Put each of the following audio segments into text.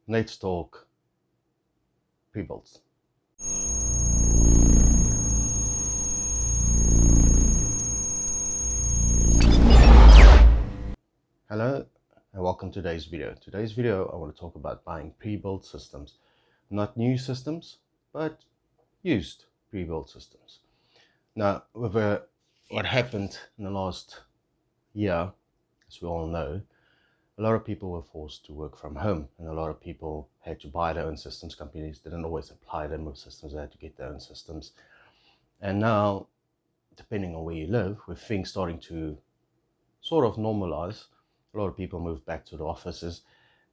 Let's talk pre-builds. Hello and welcome to today's video. Today's video I want to talk about buying pre-built systems. Not new systems, but used pre-built systems. Now, with what happened in the last year, as we all know, a lot of people were forced to work from home, and a lot of people had to buy their own systems. Companies didn't always apply them with systems, they had to get their own systems. And now, depending on where you live, with things starting to sort of normalize, a lot of people moved back to the offices,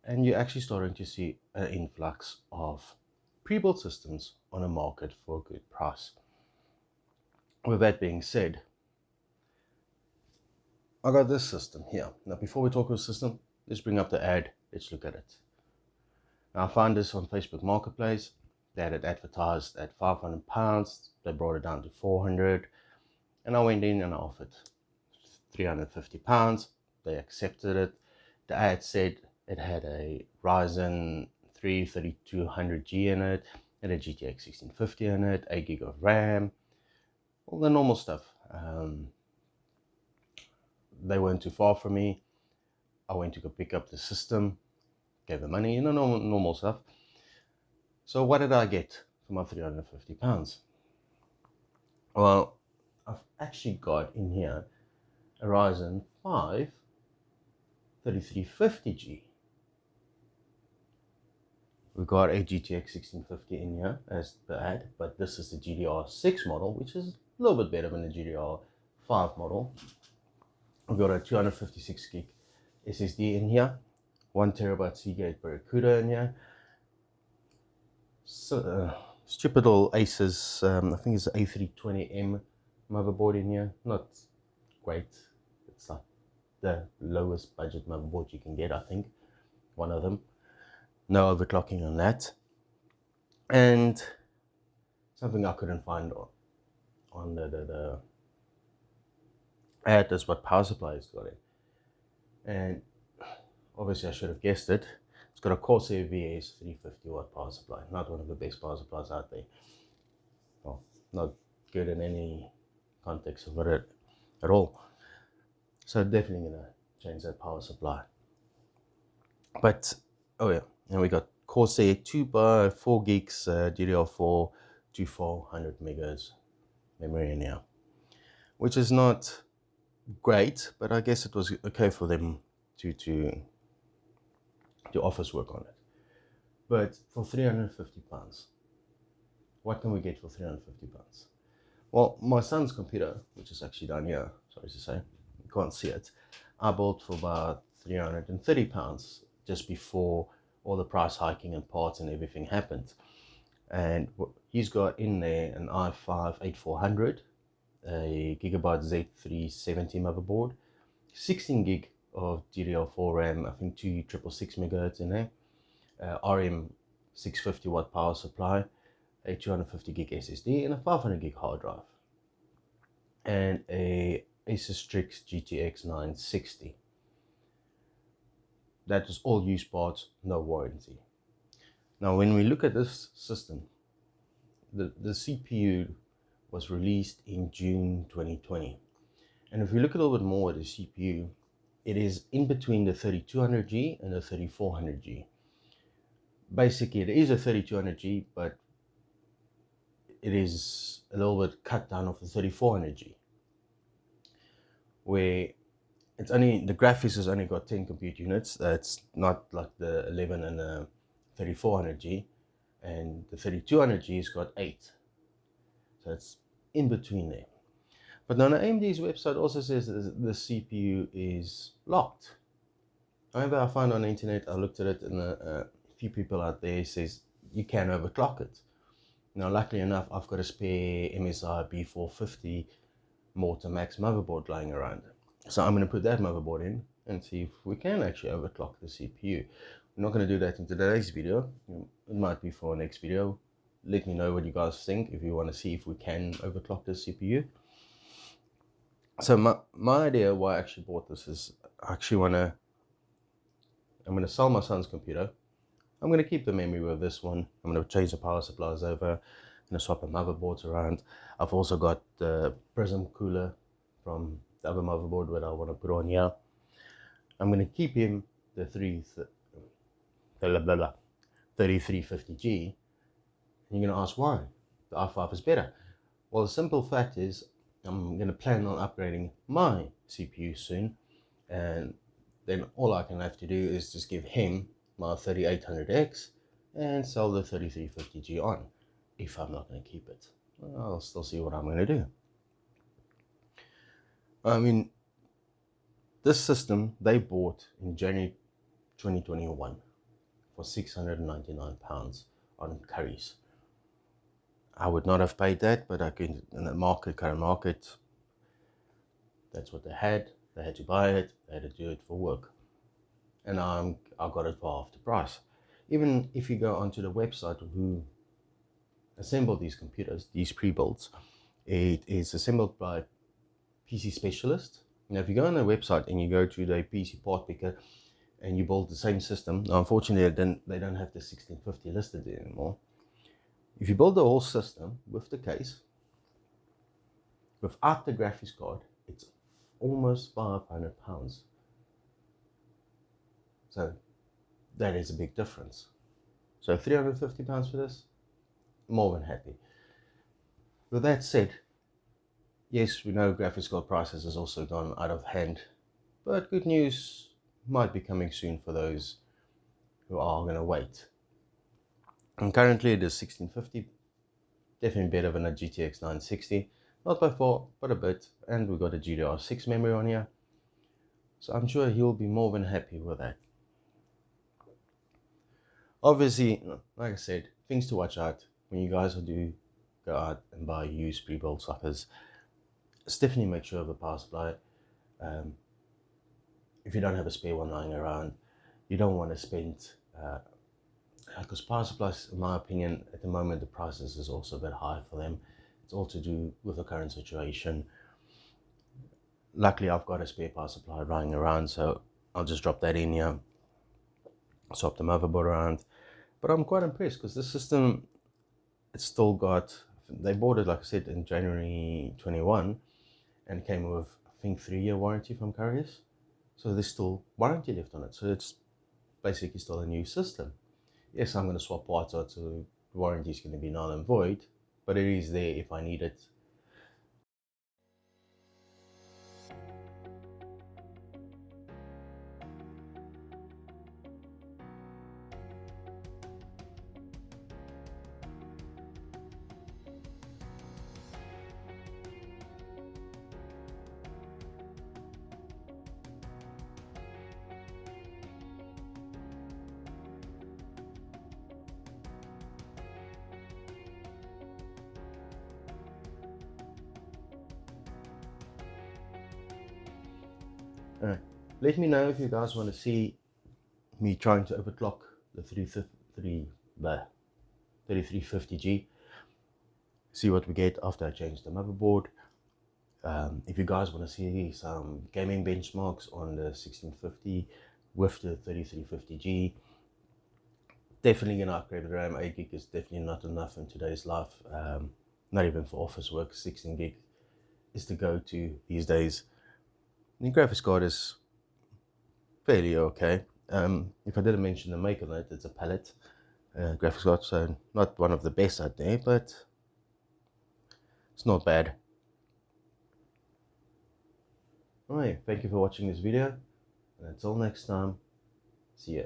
and you're actually starting to see an influx of pre-built systems on the market for a good price. With that being said, I got this system here. Now, before we talk about the system, let's bring up the ad. Let's look at it. Now, I found this on Facebook Marketplace. They had it advertised at £500. They brought it down to 400, and I went in and I offered £350. They accepted it. The ad said it had a RYZEN 3 3200G in it, and a GTX 1650 in it, 8 gig of RAM, all the normal stuff. They weren't too far from me. I went to go pick up the system, gave the money, normal stuff. So what did I get for my £350? Well, I've actually got in here a Ryzen 5 3350G. We've got a GTX 1650 in here as the ad, but this is the GDR6 model, which is a little bit better than the GDR5 model. We've got a 256 gig SSD in here, 1 terabyte Seagate Barracuda in here. So, stupid little Asus, I think it's an A320M motherboard in here. Not great. It's like the lowest budget motherboard you can get, I think. One of them. No overclocking on that. And something I couldn't find on the ad is what power supply it's got in. And obviously I should have guessed it. It's got a Corsair VS 350 watt power supply. Not one of the best power supplies out there. Well, not good in any context of it at all. So definitely gonna change that power supply. But oh yeah, and we got Corsair 2x4 gigs DDR4 to 400 megas memory in here, which is not great, but I guess it was okay for them to office work on it. But for £350, what can we get for £350? Well, my son's computer, which is actually down here, sorry to say, you can't see it, I bought for about £330 just before all the price hiking and parts and everything happened. And he's got in there an i5-8400, a Gigabyte Z370 motherboard, 16 gig of DDR4 RAM, I think 2 666 megahertz in there, RM 650 watt power supply, a 250 gig SSD, and a 500 gig hard drive, and a Asus Strix GTX 960. That is all used parts, no warranty. Now, when we look at this system, the CPU was released in June 2020. And if we look a little bit more at the CPU, it is in between the 3200G and the 3400G. Basically, it is a 3200G, but it is a little bit cut down of the 3400G, where it's only, the graphics has only got 10 compute units. It's not like the 11 and the 3400G, and the 3200G has got 8. So it's in between there. But now AMD's website also says that the CPU is locked. However, I found on the internet, I looked at it, and a few people out there says you can overclock it. Now, luckily enough, I've got a spare MSI B450 Mortar Max motherboard lying around. So I'm going to put that motherboard in and see if we can actually overclock the CPU. We're not going to do that in today's video. It might be for our next video. Let me know what you guys think if you want to see if we can overclock the CPU. So my idea why I actually bought this is I actually I'm going to sell my son's computer. I'm going to keep the memory with this one. I'm going to change the power supplies over. I'm going to swap the motherboards around. I've also got the prism cooler from the other motherboard that I want to put on here. I'm going to keep him the 3350G. And you're going to ask why the i5 is better. Well, the simple fact is I'm going to plan on upgrading my CPU soon, and then all I can have to do is just give him my 3800X and sell the 3350G on, if I'm not going to keep it. I'll still see what I'm going to do. I mean, this system they bought in January 2021 for £699 on Currys. I would not have paid that, but I could, in the current market, that's what they had. They had to buy it, they had to do it for work. And I got it for half the price. Even if you go onto the website who assembled these computers, these pre-builds, it is assembled by PC Specialist. Now, if you go on their website and you go to the PC part picker and you build the same system, now unfortunately they don't have the 1650 listed there anymore. If you build the whole system with the case, without the graphics card, it's almost £500. So that is a big difference. So £350 for this, more than happy. With that said, yes, we know graphics card prices has also gone out of hand, but good news might be coming soon for those who are going to wait. And currently it is 1650, definitely better than a GTX 960, not by far, but a bit, and we've got a GDR6 memory on here, so I'm sure he'll be more than happy with that. Obviously, like I said, things to watch out when you guys do go out and buy used pre-built suckers. Just definitely make sure of a power supply. If you don't have a spare one lying around, you don't want to spend, because power supplies, in my opinion, at the moment the prices is also a bit high for them. It's all to do with the current situation. Luckily, I've got a spare power supply lying around, so I'll just drop that in here, swap the motherboard around. But I'm quite impressed because this system, it's still got, they bought it, like I said, in January 21, and it came with, I think, 3-year warranty from Currys. So there's still warranty left on it. So it's basically still a new system. Yes, I'm going to swap parts out, so the warranty is going to be null and void, but it is there if I need it. Alright, let me know if you guys want to see me trying to overclock the 3350G. See what we get after I change the motherboard. If you guys want to see some gaming benchmarks on the 1650 with the 3350G, definitely going to upgrade the RAM. 8 gig is definitely not enough in today's life. Not even for office work. 16 gig is the go-to these days. The graphics card is fairly okay. If I didn't mention the make on it, it's a palette graphics card, so not one of the best out there, but it's not bad. Alright, thank you for watching this video, and until next time, see ya.